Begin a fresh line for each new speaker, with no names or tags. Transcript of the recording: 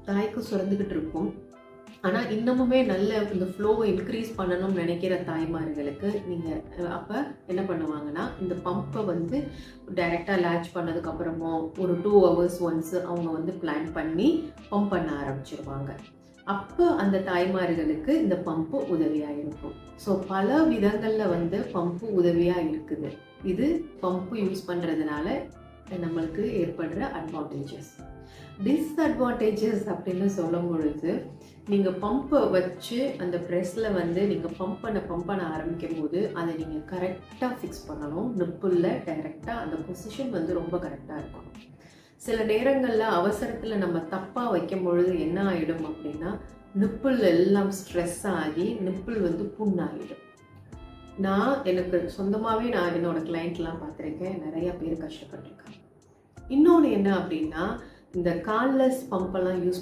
தாய்க்கு சுரந்துக்கிட்டு இருக்கும். ஆனால் இன்னமுமே நல்ல இந்த ஃப்ளோவை இன்க்ரீஸ் பண்ணணும்னு நினைக்கிற தாய்மார்களுக்கு நீங்கள் அப்போ என்ன பண்ணுவாங்கன்னா, இந்த பம்பை வந்து டைரெக்டாக லேட்ச் பண்ணதுக்கப்புறமோ ஒரு 2 hours ஒன்ஸ் அவங்க வந்து பிளான் பண்ணி பம்ப் பண்ண ஆரம்பிச்சிருவாங்க. அப்போ அந்த தாய்மார்களுக்கு இந்த பம்பு உதவியாக இருக்கும். ஸோ பல விதங்களில் வந்து பம்பு உதவியாக இருக்குது. இது பம்பு யூஸ் பண்ணுறதுனால நம்மளுக்கு ஏற்படுற அட்வான்டேஜஸ். டிஸ்அட்வான்டேஜஸ் அப்படின்னு சொல்லும் பொழுது, நீங்கள் பம்பை வச்சு அந்த ப்ரெஸ்ஸில் வந்து நீங்கள் பம்ப் பண்ண ஆரம்பிக்கும் போது அதை நீங்கள் கரெக்டாக ஃபிக்ஸ் பண்ணணும். நிப்பிளில் டைரெக்டாக அந்த பொசிஷன் வந்து ரொம்ப கரெக்டாக இருக்கணும். சில நேரங்களில் அவசரத்தில் நம்ம தப்பாக வைக்கும் பொழுது என்ன ஆகிடும் அப்படின்னா, நிப்பிள் எல்லாம் ஸ்ட்ரெஸ் ஆகி நிப்பிள் வந்து புண்ணாகிடும். எனக்கு சொந்தமாகவே நான் என்னோட கிளைண்ட்லாம் பார்த்துருக்கேன். நிறைய பேர் கஷ்டப்பட்டிருக்காங்க. இன்னொன்று என்ன அப்படின்னா, இந்த கால்லெஸ் பம்பெல்லாம் யூஸ்